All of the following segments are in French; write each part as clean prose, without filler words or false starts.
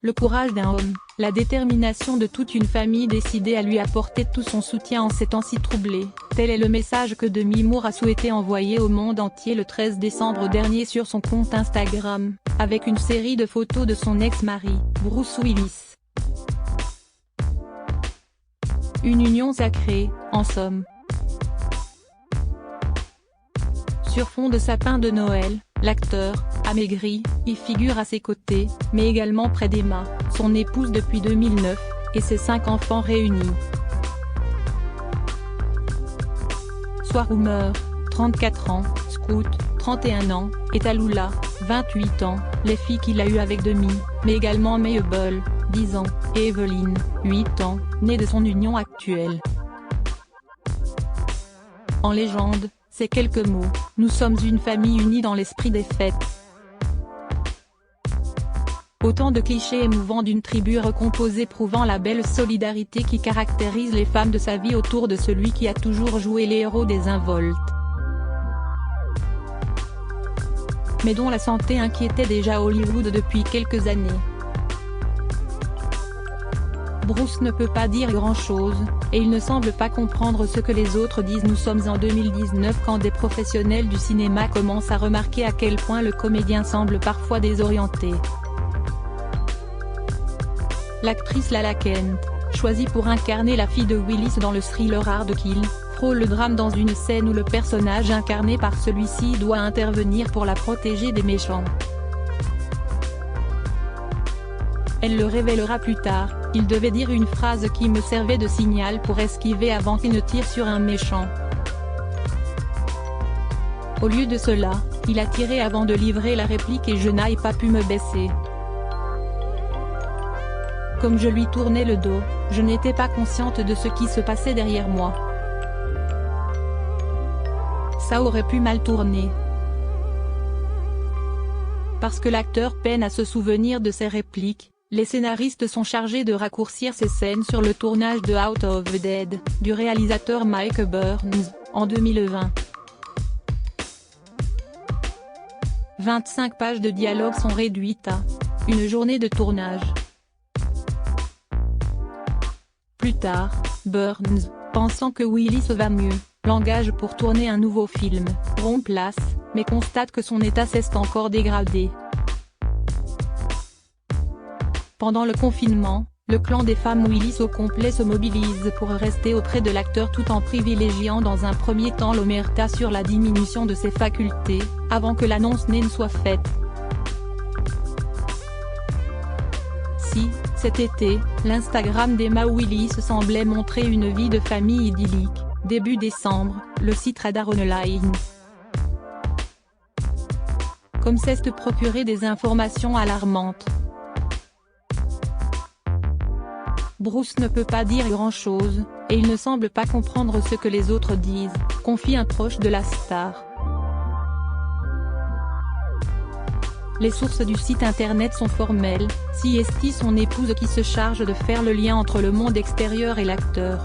Le courage d'un homme, la détermination de toute une famille décidée à lui apporter tout son soutien en ces temps si troublés, tel est le message que Demi Moore a souhaité envoyer au monde entier le 13 décembre dernier sur son compte Instagram, avec une série de photos de son ex-mari, Bruce Willis. Une union sacrée, en somme. Sur fond de sapin de Noël, l'acteur, amaigri, y figure à ses côtés, mais également près d'Emma, son épouse depuis 2009, et ses 5 enfants réunis. Soit Rumeur, 34 ans, Scoot, 31 ans, et Tallulah, 28 ans, les filles qu'il a eues avec Demi, mais également Mabel, 10 ans, et Evelyn, 8 ans, née de son union actuelle. En légende, ces quelques mots, nous sommes une famille unie dans l'esprit des fêtes. Autant de clichés émouvants d'une tribu recomposée prouvant la belle solidarité qui caractérise les femmes de sa vie autour de celui qui a toujours joué les héros des involtes. Mais dont la santé inquiétait déjà Hollywood depuis quelques années. Bruce ne peut pas dire grand-chose, et il ne semble pas comprendre ce que les autres disent. Nous sommes en 2019 quand des professionnels du cinéma commencent à remarquer à quel point le comédien semble parfois désorienté. L'actrice Lala Kent, choisie pour incarner la fille de Willis dans le thriller Hard Kill, frôle le drame dans une scène où le personnage incarné par celui-ci doit intervenir pour la protéger des méchants. Elle le révélera plus tard, il devait dire une phrase qui me servait de signal pour esquiver avant qu'il ne tire sur un méchant. Au lieu de cela, il a tiré avant de livrer la réplique et je n'ai pas pu me baisser. Comme je lui tournais le dos, je n'étais pas consciente de ce qui se passait derrière moi. Ça aurait pu mal tourner. Parce que l'acteur peine à se souvenir de ses répliques, les scénaristes sont chargés de raccourcir ces scènes sur le tournage de Out of the Dead, du réalisateur Mike Burns, en 2020. 25 pages de dialogue sont réduites à une journée de tournage. Plus tard, Burns, pensant que Willis va mieux, l'engage pour tourner un nouveau film, Wrong Place, mais constate que son état s'est encore dégradé. Pendant le confinement, le clan des femmes Willis au complet se mobilise pour rester auprès de l'acteur tout en privilégiant dans un premier temps l'omerta sur la diminution de ses facultés, avant que l'annonce ne soit faite. Si, cet été, l'Instagram d'Emma Willis semblait montrer une vie de famille idyllique, début décembre, le site Radar Online. Comme c'est de procurer des informations alarmantes. Bruce ne peut pas dire grand-chose, et il ne semble pas comprendre ce que les autres disent, confie un proche de la star. Les sources du site internet sont formelles, c'est son épouse qui se charge de faire le lien entre le monde extérieur et l'acteur.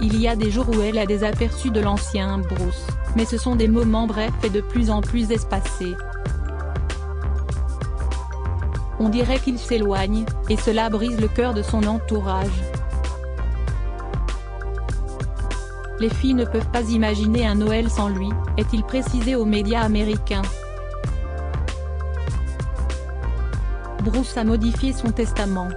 Il y a des jours où elle a des aperçus de l'ancien Bruce, mais ce sont des moments brefs et de plus en plus espacés. On dirait qu'il s'éloigne, et cela brise le cœur de son entourage. Les filles ne peuvent pas imaginer un Noël sans lui, est-il précisé aux médias américains. Bruce a modifié son testament.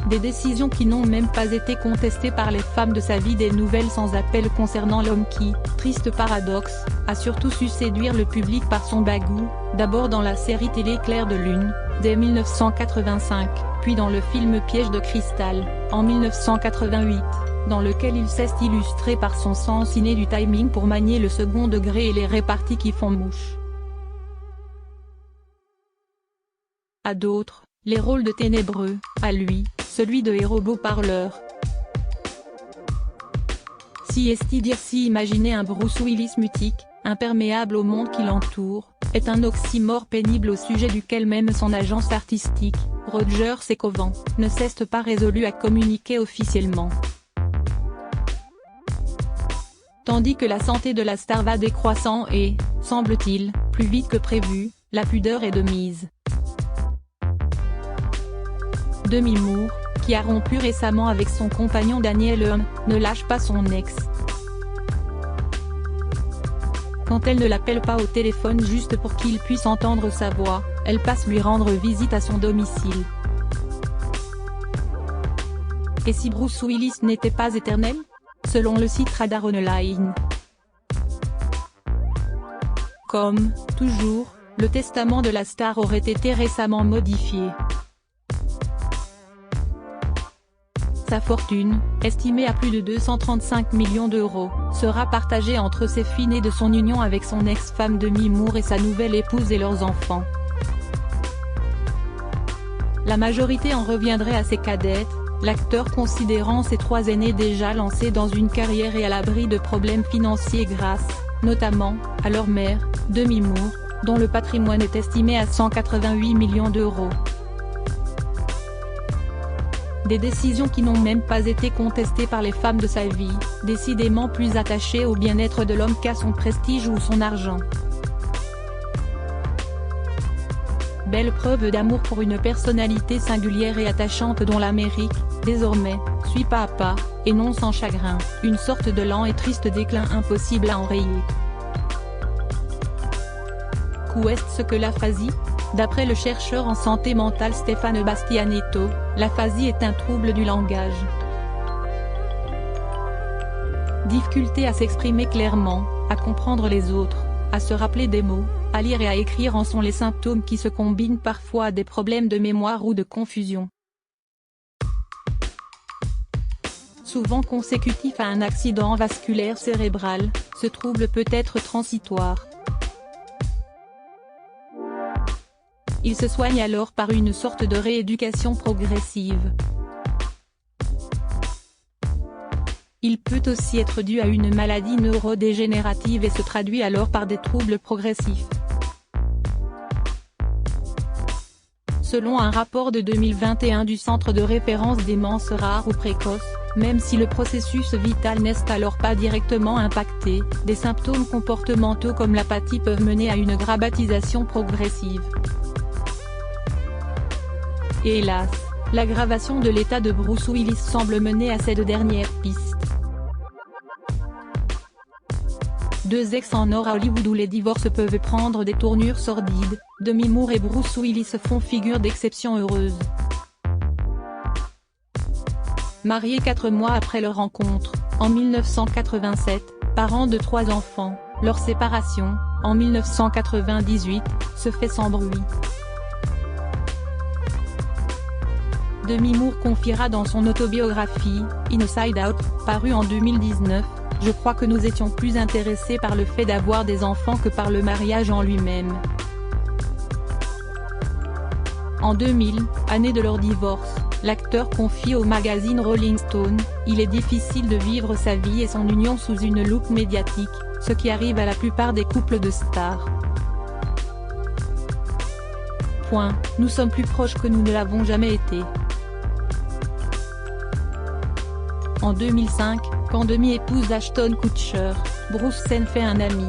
Des décisions qui n'ont même pas été contestées par les femmes de sa vie, des nouvelles sans appel concernant l'homme qui, triste paradoxe, a surtout su séduire le public par son bagou, d'abord dans la série télé Clair de Lune, dès 1985, puis dans le film Piège de cristal, en 1988, dans lequel il s'est illustré par son sens inné du timing pour manier le second degré et les réparties qui font mouche. À d'autres, les rôles de ténébreux, à lui, celui de héros beau parleur. Si imaginer un Bruce Willis mutique, imperméable au monde qui l'entoure, est un oxymore pénible au sujet duquel même son agence artistique, Roger Secovan, ne s'est pas résolu à communiquer officiellement. Tandis que la santé de la star va décroissant et, semble-t-il, plus vite que prévu, la pudeur est de mise. Demi Moore, qui a rompu récemment avec son compagnon Daniel Earn, ne lâche pas son ex. Quand elle ne l'appelle pas au téléphone juste pour qu'il puisse entendre sa voix, elle passe lui rendre visite à son domicile. Et si Bruce Willis n'était pas éternel ? Selon le site Radar Online. Comme, toujours, le testament de la star aurait été récemment modifié. Sa fortune, estimée à plus de 235 millions d'euros, sera partagée entre ses filles nées de son union avec son ex-femme Demi Moore et sa nouvelle épouse et leurs enfants. La majorité en reviendrait à ses cadettes, l'acteur considérant ses 3 aînés déjà lancés dans une carrière et à l'abri de problèmes financiers grâce, notamment, à leur mère, Demi Moore, dont le patrimoine est estimé à 188 millions d'euros. Des décisions qui n'ont même pas été contestées par les femmes de sa vie, décidément plus attachées au bien-être de l'homme qu'à son prestige ou son argent. Belle preuve d'amour pour une personnalité singulière et attachante dont l'Amérique, désormais, suit pas à pas, et non sans chagrin, une sorte de lent et triste déclin impossible à enrayer. Qu'est-ce que l'aphasie ? D'après le chercheur en santé mentale Stefano Bastianetto, l'aphasie est un trouble du langage. Difficulté à s'exprimer clairement, à comprendre les autres, à se rappeler des mots, à lire et à écrire en sont les symptômes qui se combinent parfois à des problèmes de mémoire ou de confusion. Souvent consécutif à un accident vasculaire cérébral, ce trouble peut être transitoire. Il se soigne alors par une sorte de rééducation progressive. Il peut aussi être dû à une maladie neurodégénérative et se traduit alors par des troubles progressifs. Selon un rapport de 2021 du Centre de référence démence rare ou précoce, même si le processus vital n'est alors pas directement impacté, des symptômes comportementaux comme l'apathie peuvent mener à une grabbatisation progressive. Et hélas, l'aggravation de l'état de Bruce Willis semble mener à cette dernière piste. 2 ex en or à Hollywood où les divorces peuvent prendre des tournures sordides, Demi Moore et Bruce Willis font figure d'exception heureuse. Mariés 4 mois après leur rencontre, en 1987, parents de 3 enfants, leur séparation, en 1998, se fait sans bruit. Demi Moore confiera dans son autobiographie, Inside Out, parue en 2019, « Je crois que nous étions plus intéressés par le fait d'avoir des enfants que par le mariage en lui-même. » En 2000, année de leur divorce, l'acteur confie au magazine Rolling Stone, « Il est difficile de vivre sa vie et son union sous une loupe médiatique, ce qui arrive à la plupart des couples de stars. Nous sommes plus proches que nous ne l'avons jamais été. » En 2005, quand Demi épouse Ashton Kutcher, Bruce s'en fait un ami.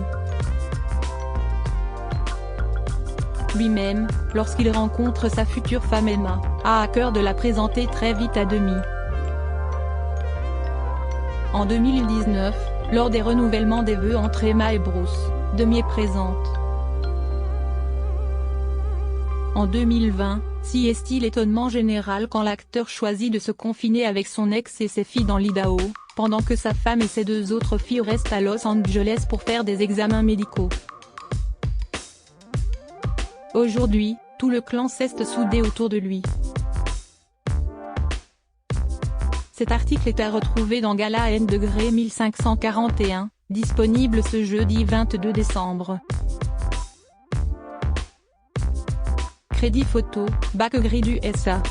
Lui-même, lorsqu'il rencontre sa future femme Emma, a à cœur de la présenter très vite à Demi. En 2019, lors des renouvellements des vœux entre Emma et Bruce, Demi est présente. En 2020, si est-il étonnement général quand l'acteur choisit de se confiner avec son ex et ses filles dans l'Idaho, pendant que sa femme et ses 2 autres filles restent à Los Angeles pour faire des examens médicaux. Aujourd'hui, tout le clan s'est soudé autour de lui. Cet article est à retrouver dans Gala N degré 1541, disponible ce jeudi 22 décembre. Crédit photo, Bac Gris du SA.